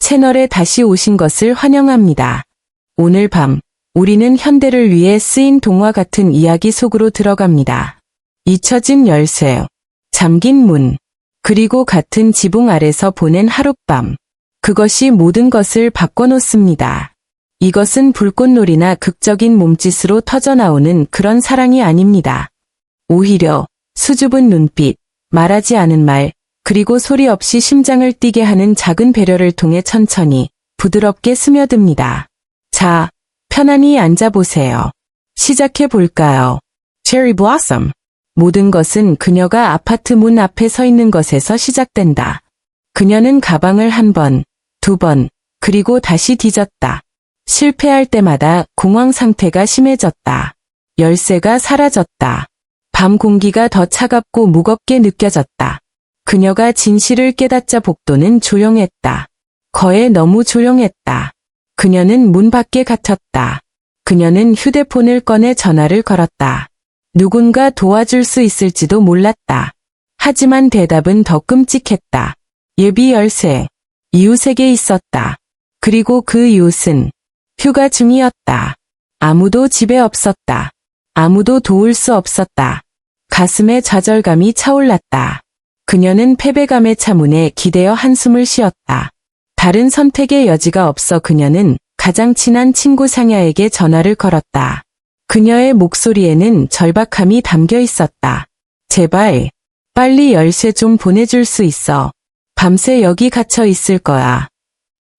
채널에 다시 오신 것을 환영합니다. 오늘 밤 우리는 현대를 위해 쓰인 동화 같은 이야기 속으로 들어갑니다. 잊혀진 열쇠, 잠긴 문, 그리고 같은 지붕 아래서 보낸 하룻밤. 그것이 모든 것을 바꿔놓습니다. 이것은 불꽃놀이나 극적인 몸짓으로 터져나오는 그런 사랑이 아닙니다. 오히려 수줍은 눈빛, 말하지 않은 말, 그리고 소리 없이 심장을 뛰게 하는 작은 배려를 통해 천천히 부드럽게 스며듭니다. 자, 편안히 앉아보세요. 시작해볼까요? 체리 블라썸. 모든 것은 그녀가 아파트 문 앞에 서 있는 것에서 시작된다. 그녀는 가방을 한 번, 두 번, 그리고 다시 뒤졌다. 실패할 때마다 공황 상태가 심해졌다. 열쇠가 사라졌다. 밤 공기가 더 차갑고 무겁게 느껴졌다. 그녀가 진실을 깨닫자 복도는 조용했다. 거의 너무 조용했다. 그녀는 문 밖에 갇혔다. 그녀는 휴대폰을 꺼내 전화를 걸었다. 누군가 도와줄 수 있을지도 몰랐다. 하지만 대답은 더 끔찍했다. 예비 열쇠. 이웃에게 있었다. 그리고 그 이웃은 휴가 중이었다. 아무도 집에 없었다. 아무도 도울 수 없었다. 가슴에 좌절감이 차올랐다. 그녀는 패배감에 차문에 기대어 한숨을 쉬었다. 다른 선택의 여지가 없어 그녀는 가장 친한 친구 상야에게 전화를 걸었다. 그녀의 목소리에는 절박함이 담겨 있었다. 제발, 빨리 열쇠 좀 보내줄 수 있어. 밤새 여기 갇혀 있을 거야.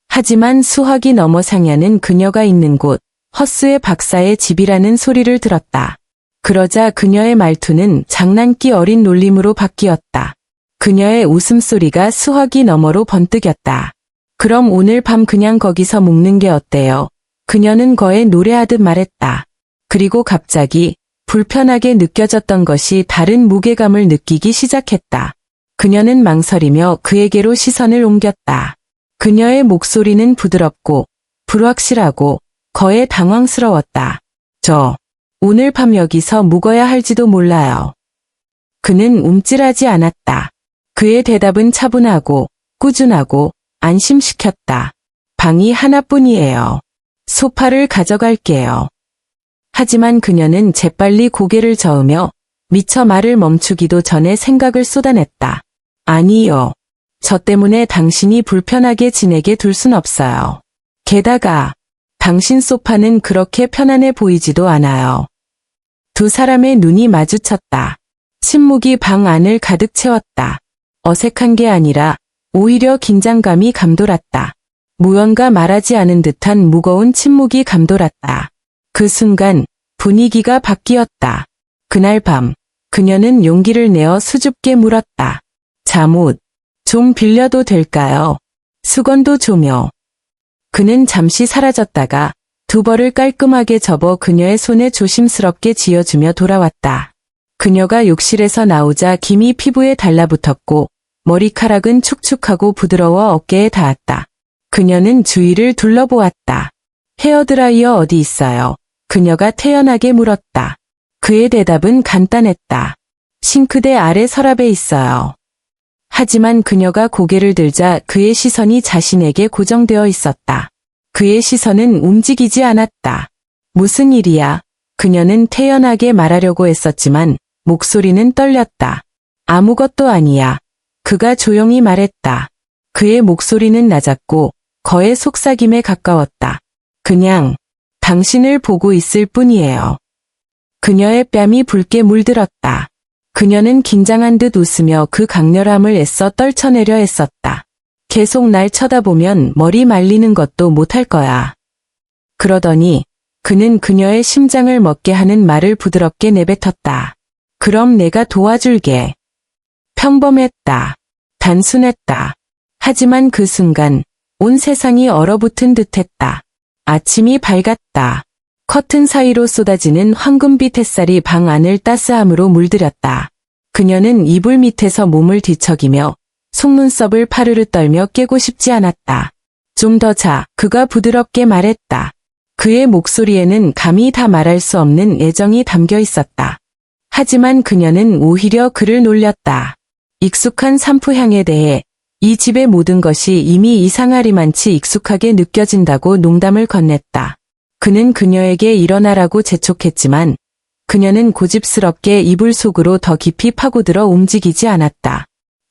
하지만 수화기 너머 상야는 그녀가 있는 곳, 허스의 박사의 집이라는 소리를 들었다. 그러자 그녀의 말투는 장난기 어린 놀림으로 바뀌었다. 그녀의 웃음소리가 수화기 너머로 번뜩였다. 그럼 오늘 밤 그냥 거기서 묵는 게 어때요? 그녀는 거에 노래하듯 말했다. 그리고 갑자기 불편하게 느껴졌던 것이 다른 무게감을 느끼기 시작했다. 그녀는 망설이며 그에게로 시선을 옮겼다. 그녀의 목소리는 부드럽고 불확실하고 거에 당황스러웠다. 오늘 밤 여기서 묵어야 할지도 몰라요. 그는 움찔하지 않았다. 그의 대답은 차분하고 꾸준하고 안심시켰다. 방이 하나뿐이에요. 소파를 가져갈게요. 하지만 그녀는 재빨리 고개를 저으며 미처 말을 멈추기도 전에 생각을 쏟아냈다. 아니요. 저 때문에 당신이 불편하게 지내게 둘 순 없어요. 게다가 당신 소파는 그렇게 편안해 보이지도 않아요. 두 사람의 눈이 마주쳤다. 침묵이 방 안을 가득 채웠다. 어색한 게 아니라 오히려 긴장감이 감돌았다. 무언가 말하지 않은 듯한 무거운 침묵이 감돌았다. 그 순간 분위기가 바뀌었다. 그날 밤 그녀는 용기를 내어 수줍게 물었다. 잠옷 좀 빌려도 될까요? 수건도 줘요. 그는 잠시 사라졌다가 두 벌을 깔끔하게 접어 그녀의 손에 조심스럽게 쥐어주며 돌아왔다. 그녀가 욕실에서 나오자 김이 피부에 달라붙었고 머리카락은 축축하고 부드러워 어깨에 닿았다. 그녀는 주위를 둘러보았다. 헤어드라이어 어디 있어요? 그녀가 태연하게 물었다. 그의 대답은 간단했다. 싱크대 아래 서랍에 있어요. 하지만 그녀가 고개를 들자 그의 시선이 자신에게 고정되어 있었다. 그의 시선은 움직이지 않았다. 무슨 일이야? 그녀는 태연하게 말하려고 했었지만 목소리는 떨렸다. 아무것도 아니야. 그가 조용히 말했다. 그의 목소리는 낮았고 거의 속삭임에 가까웠다. 그냥 당신을 보고 있을 뿐이에요. 그녀의 뺨이 붉게 물들었다. 그녀는 긴장한 듯 웃으며 그 강렬함을 애써 떨쳐내려 했었다. 계속 날 쳐다보면 머리 말리는 것도 못할 거야. 그러더니 그는 그녀의 심장을 멎게 하는 말을 부드럽게 내뱉었다. 그럼 내가 도와줄게. 평범했다. 단순했다. 하지만 그 순간 온 세상이 얼어붙은 듯했다. 아침이 밝았다. 커튼 사이로 쏟아지는 황금빛 햇살이 방 안을 따스함으로 물들였다. 그녀는 이불 밑에서 몸을 뒤척이며 속눈썹을 파르르 떨며 깨고 싶지 않았다. 좀 더 자, 그가 부드럽게 말했다. 그의 목소리에는 감히 다 말할 수 없는 애정이 담겨 있었다. 하지만 그녀는 오히려 그를 놀렸다. 익숙한 산푸향에 대해 이 집의 모든 것이 이미 이상하리만치 익숙하게 느껴진다고 농담을 건넸다. 그는 그녀에게 일어나라고 재촉했지만 그녀는 고집스럽게 이불 속으로 더 깊이 파고들어 움직이지 않았다.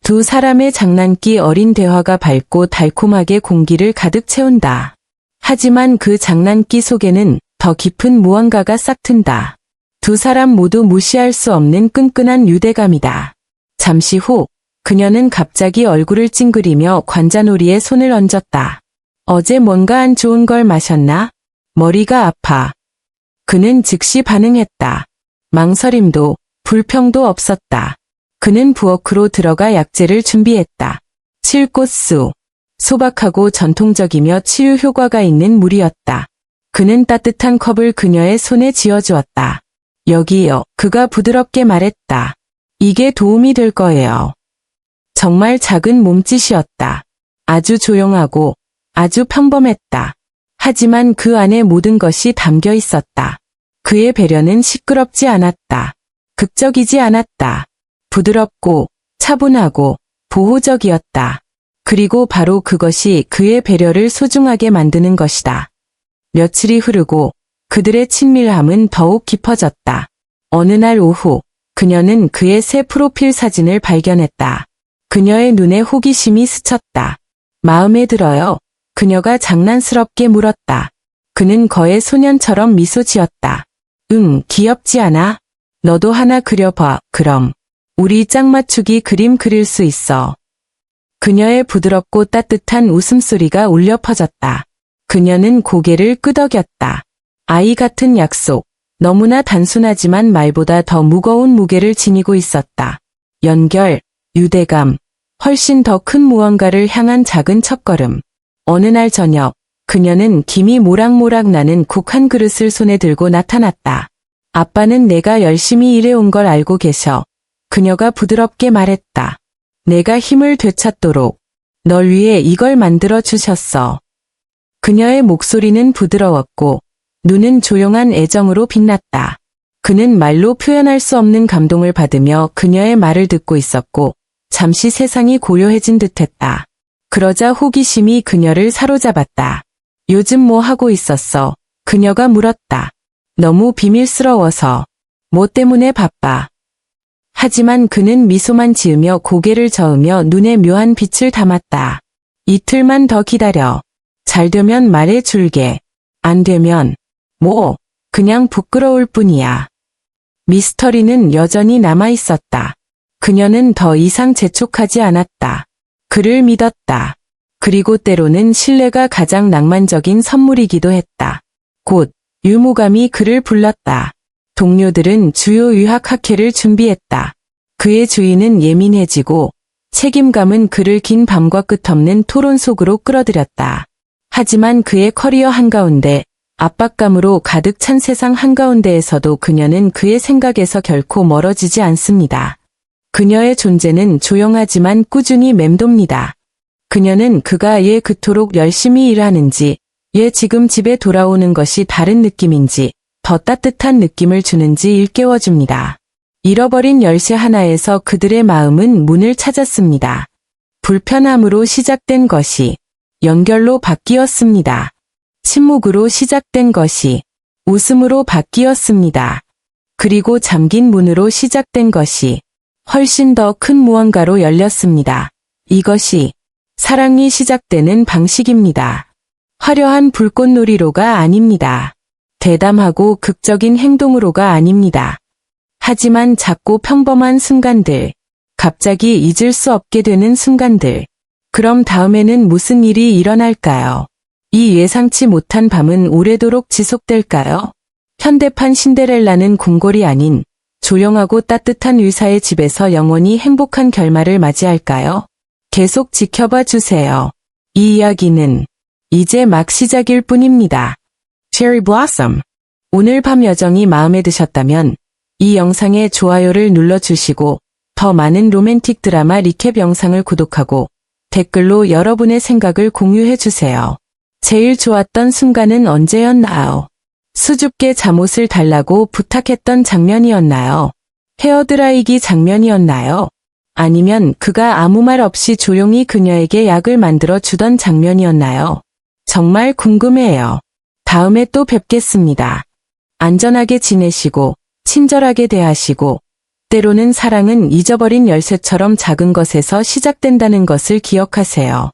두 사람의 장난기 어린 대화가 밝고 달콤하게 공기를 가득 채운다. 하지만 그 장난기 속에는 더 깊은 무언가가 싹튼다. 두 사람 모두 무시할 수 없는 끈끈한 유대감이다. 잠시 후 그녀는 갑자기 얼굴을 찡그리며 관자놀이에 손을 얹었다. 어제 뭔가 안 좋은 걸 마셨나? 머리가 아파. 그는 즉시 반응했다. 망설임도 불평도 없었다. 그는 부엌으로 들어가 약재를 준비했다. 칠꽃수. 소박하고 전통적이며 치유 효과가 있는 물이었다. 그는 따뜻한 컵을 그녀의 손에 쥐어주었다. 여기요. 그가 부드럽게 말했다. 이게 도움이 될 거예요. 정말 작은 몸짓이었다. 아주 조용하고 아주 평범했다. 하지만 그 안에 모든 것이 담겨 있었다. 그의 배려는 시끄럽지 않았다. 극적이지 않았다. 부드럽고 차분하고 보호적이었다. 그리고 바로 그것이 그의 배려를 소중하게 만드는 것이다. 며칠이 흐르고 그들의 친밀함은 더욱 깊어졌다. 어느 날 오후 그녀는 그의 새 프로필 사진을 발견했다. 그녀의 눈에 호기심이 스쳤다. 마음에 들어요. 그녀가 장난스럽게 물었다. 그는 거의 소년처럼 미소 지었다. 귀엽지 않아? 너도 하나 그려봐. 그럼. 우리 짝맞추기 그림 그릴 수 있어. 그녀의 부드럽고 따뜻한 웃음소리가 울려 퍼졌다. 그녀는 고개를 끄덕였다. 아이 같은 약속. 너무나 단순하지만 말보다 더 무거운 무게를 지니고 있었다. 연결, 유대감, 훨씬 더 큰 무언가를 향한 작은 첫걸음. 어느 날 저녁, 그녀는 김이 모락모락 나는 국 한 그릇을 손에 들고 나타났다. 아빠는 내가 열심히 일해온 걸 알고 계셔. 그녀가 부드럽게 말했다. 내가 힘을 되찾도록 널 위해 이걸 만들어 주셨어. 그녀의 목소리는 부드러웠고 눈은 조용한 애정으로 빛났다. 그는 말로 표현할 수 없는 감동을 받으며 그녀의 말을 듣고 있었고 잠시 세상이 고요해진 듯했다. 그러자 호기심이 그녀를 사로잡았다. 요즘 뭐 하고 있었어? 그녀가 물었다. 너무 비밀스러워서. 뭐 때문에 바빠? 하지만 그는 미소만 지으며 고개를 저으며 눈에 묘한 빛을 담았다. 이틀만 더 기다려. 잘 되면 말해 줄게. 안 되면 뭐 그냥 부끄러울 뿐이야. 미스터리는 여전히 남아 있었다. 그녀는 더 이상 재촉하지 않았다. 그를 믿었다. 그리고 때로는 신뢰가 가장 낭만적인 선물이기도 했다. 곧 유무감이 그를 불렀다. 동료들은 주요 유학 학회를 준비했다. 그의 주의는 예민해지고 책임감은 그를 긴 밤과 끝없는 토론 속으로 끌어들였다. 하지만 그의 커리어 한가운데 압박감으로 가득 찬 세상 한가운데에서도 그녀는 그의 생각에서 결코 멀어지지 않습니다. 그녀의 존재는 조용하지만 꾸준히 맴돕니다. 그녀는 그가 왜 그토록 열심히 일하는지, 왜 지금 집에 돌아오는 것이 다른 느낌인지, 더 따뜻한 느낌을 주는지 일깨워줍니다. 잃어버린 열쇠 하나에서 그들의 마음은 문을 찾았습니다. 불편함으로 시작된 것이 연결로 바뀌었습니다. 침묵으로 시작된 것이 웃음으로 바뀌었습니다. 그리고 잠긴 문으로 시작된 것이 훨씬 더 큰 무언가로 열렸습니다. 이것이 사랑이 시작되는 방식입니다. 화려한 불꽃놀이로가 아닙니다. 대담하고 극적인 행동으로가 아닙니다. 하지만 작고 평범한 순간들, 갑자기 잊을 수 없게 되는 순간들. 그럼 다음에는 무슨 일이 일어날까요? 이 예상치 못한 밤은 오래도록 지속될까요? 현대판 신데렐라는 궁궐이 아닌 조용하고 따뜻한 의사의 집에서 영원히 행복한 결말을 맞이할까요? 계속 지켜봐 주세요. 이 이야기는 이제 막 시작일 뿐입니다. Cherry Blossom. 오늘 밤 여정이 마음에 드셨다면 이 영상에 좋아요를 눌러주시고 더 많은 로맨틱 드라마 리캡 영상을 구독하고 댓글로 여러분의 생각을 공유해주세요. 제일 좋았던 순간은 언제였나요? 수줍게 잠옷을 달라고 부탁했던 장면이었나요? 헤어드라이기 장면이었나요? 아니면 그가 아무 말 없이 조용히 그녀에게 약을 만들어 주던 장면이었나요? 정말 궁금해요. 다음에 또 뵙겠습니다. 안전하게 지내시고, 친절하게 대하시고, 때로는 사랑은 잊어버린 열쇠처럼 작은 것에서 시작된다는 것을 기억하세요.